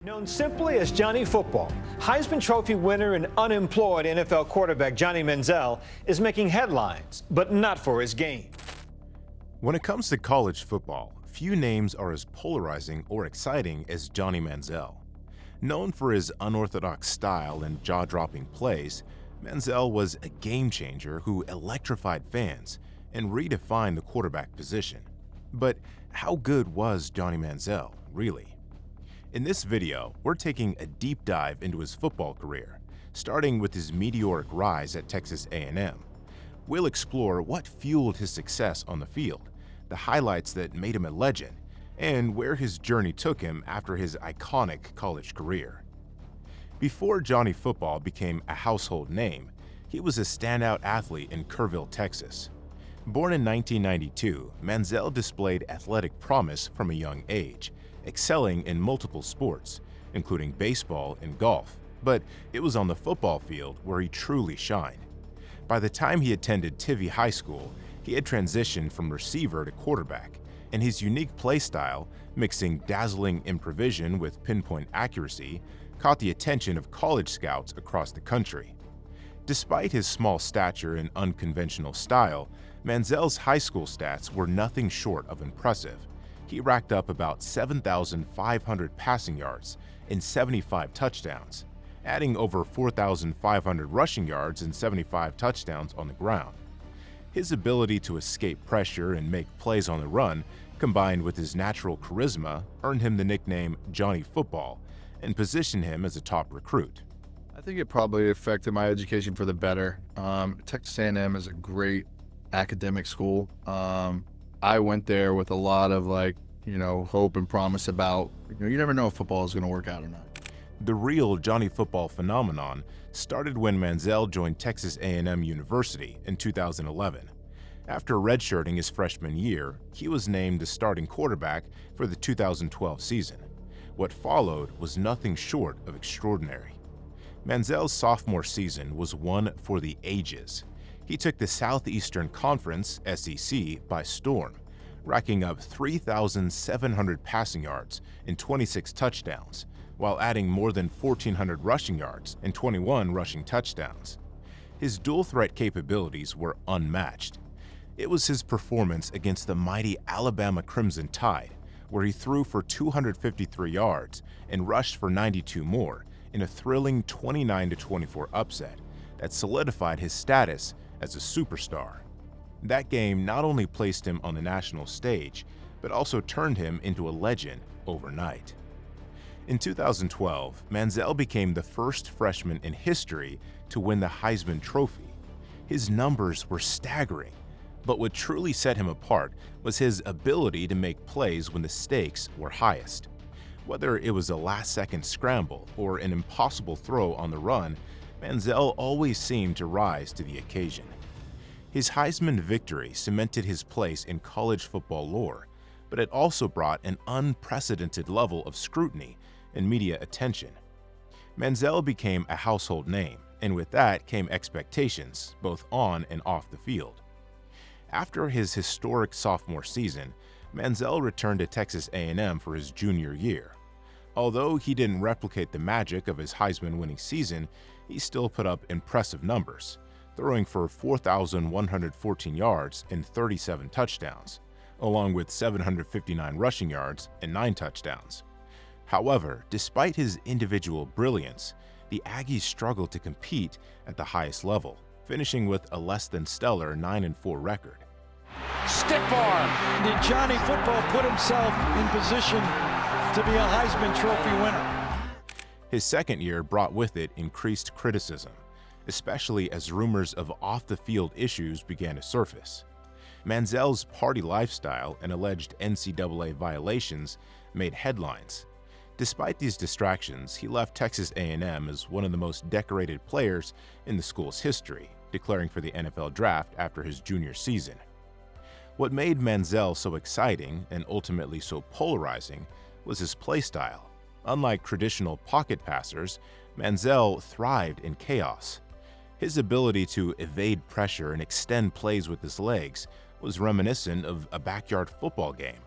Known simply as Johnny Football, Heisman Trophy winner and unemployed NFL quarterback Johnny Manziel is making headlines, but not for his game. When it comes to college football, few names are as polarizing or exciting as Johnny Manziel. Known for his unorthodox style and jaw-dropping plays, Manziel was a game-changer who electrified fans and redefined the quarterback position. But how good was Johnny Manziel, really? In this video, we're taking a deep dive into his football career, starting with his meteoric rise at Texas A&M. We'll explore what fueled his success on the field, the highlights that made him a legend, and where his journey took him after his iconic college career. Before Johnny Football became a household name, he was a standout athlete in Kerrville, Texas. Born in 1992, Manziel displayed athletic promise from a young age, excelling in multiple sports, including baseball and golf, but it was on the football field where he truly shined. By the time he attended Tivy High School, he had transitioned from receiver to quarterback, and his unique play style, mixing dazzling improvisation with pinpoint accuracy, caught the attention of college scouts across the country. Despite his small stature and unconventional style, Manziel's high school stats were nothing short of impressive. He racked up about 7,500 passing yards and 75 touchdowns, adding over 4,500 rushing yards and 75 touchdowns on the ground. His ability to escape pressure and make plays on the run, combined with his natural charisma, earned him the nickname Johnny Football and positioned him as a top recruit. I think it probably affected my education for the better. Texas A&M is a great academic school. I went there with a lot of hope and promise about, you never know if football is going to work out or not. The real Johnny Football phenomenon started when Manziel joined Texas A&M University in 2011. After redshirting his freshman year, he was named the starting quarterback for the 2012 season. What followed was nothing short of extraordinary. Manziel's sophomore season was one for the ages. He took the Southeastern Conference, SEC, by storm, racking up 3,700 passing yards and 26 touchdowns, while adding more than 1,400 rushing yards and 21 rushing touchdowns. His dual-threat capabilities were unmatched. It was his performance against the mighty Alabama Crimson Tide, where he threw for 253 yards and rushed for 92 more in a thrilling 29-24 upset that solidified his status as a superstar. That game not only placed him on the national stage, but also turned him into a legend overnight. In 2012, Manziel became the first freshman in history to win the Heisman Trophy. His numbers were staggering, but what truly set him apart was his ability to make plays when the stakes were highest. Whether it was a last-second scramble or an impossible throw on the run, Manziel always seemed to rise to the occasion. His Heisman victory cemented his place in college football lore, but it also brought an unprecedented level of scrutiny and media attention. Manziel became a household name, and with that came expectations, both on and off the field. After his historic sophomore season, Manziel returned to Texas A&M for his junior year. Although he didn't replicate the magic of his Heisman-winning season, he still put up impressive numbers, throwing for 4,114 yards and 37 touchdowns, along with 759 rushing yards and 9 touchdowns. However, despite his individual brilliance, the Aggies struggled to compete at the highest level, finishing with a less-than-stellar 9-4 record. Stiff arm. Did Johnny Football put himself in position to be a Heisman Trophy winner? His second year brought with it increased criticism, especially as rumors of off-the-field issues began to surface. Manziel's party lifestyle and alleged NCAA violations made headlines. Despite these distractions, he left Texas A&M as one of the most decorated players in the school's history, declaring for the NFL draft after his junior season. What made Manziel so exciting and ultimately so polarizing was his play style. Unlike traditional pocket passers, Manziel thrived in chaos. His ability to evade pressure and extend plays with his legs was reminiscent of a backyard football game.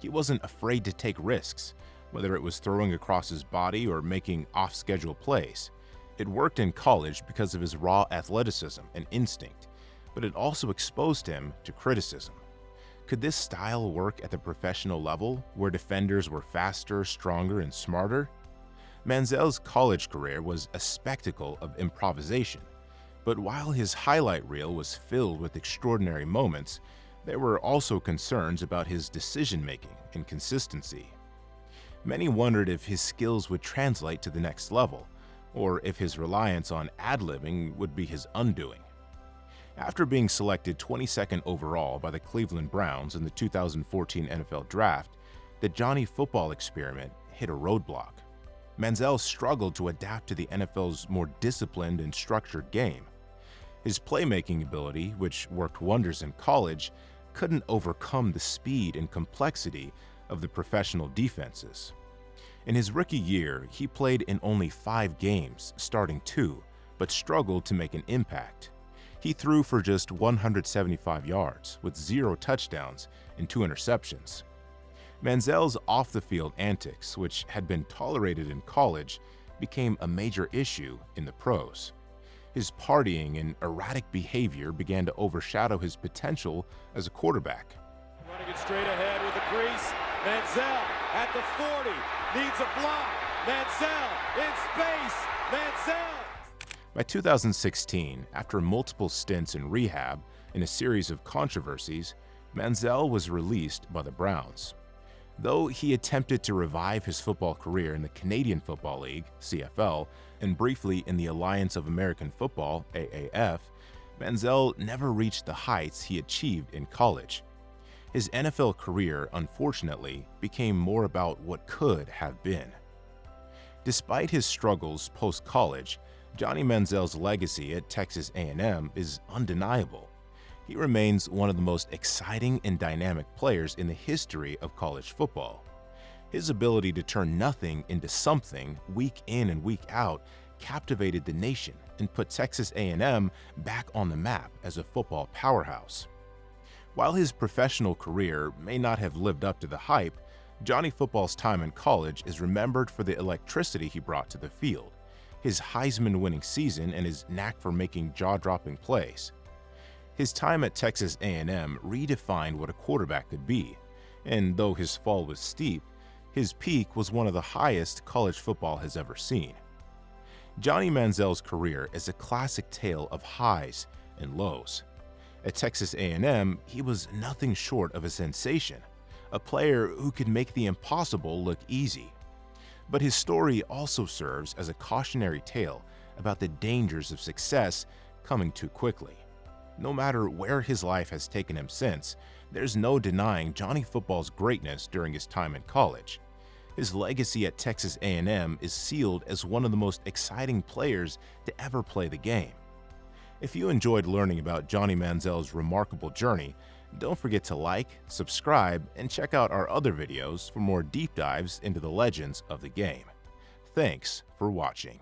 He wasn't afraid to take risks, whether it was throwing across his body or making off-schedule plays. It worked in college because of his raw athleticism and instinct, but it also exposed him to criticism. Could this style work at the professional level, where defenders were faster, stronger, and smarter? Manziel's college career was a spectacle of improvisation, but while his highlight reel was filled with extraordinary moments, there were also concerns about his decision-making and consistency. Many wondered if his skills would translate to the next level, or if his reliance on ad-libbing would be his undoing. After being selected 22nd overall by the Cleveland Browns in the 2014 NFL Draft, the Johnny Football experiment hit a roadblock. Manziel struggled to adapt to the NFL's more disciplined and structured game. His playmaking ability, which worked wonders in college, couldn't overcome the speed and complexity of the professional defenses. In his rookie year, he played in only 5 games, starting 2, but struggled to make an impact. He threw for just 175 yards, with 0 touchdowns and 2 interceptions. Manziel's off-the-field antics, which had been tolerated in college, became a major issue in the pros. His partying and erratic behavior began to overshadow his potential as a quarterback. Running it straight ahead with a crease. Manziel at the 40, needs a block. Manziel in space. Manziel. By 2016, after multiple stints in rehab and a series of controversies, Manziel was released by the Browns. Though he attempted to revive his football career in the Canadian Football League, CFL, and briefly in the Alliance of American Football, AAF, Manziel never reached the heights he achieved in college. His NFL career, unfortunately, became more about what could have been. Despite his struggles post-college, Johnny Manziel's legacy at Texas A&M is undeniable. He remains one of the most exciting and dynamic players in the history of college football. His ability to turn nothing into something week in and week out captivated the nation and put Texas A&M back on the map as a football powerhouse. While his professional career may not have lived up to the hype, Johnny Football's time in college is remembered for the electricity he brought to the field, his Heisman-winning season, and his knack for making jaw-dropping plays. His time at Texas A&M redefined what a quarterback could be, and though his fall was steep, his peak was one of the highest college football has ever seen. Johnny Manziel's career is a classic tale of highs and lows. At Texas A&M, he was nothing short of a sensation, a player who could make the impossible look easy. But his story also serves as a cautionary tale about the dangers of success coming too quickly. No matter where his life has taken him since, there's no denying Johnny Football's greatness during his time in college. His legacy at Texas A&M is sealed as one of the most exciting players to ever play the game. If you enjoyed learning about Johnny Manziel's remarkable journey, don't forget to like, subscribe, and check out our other videos for more deep dives into the legends of the game. Thanks for watching.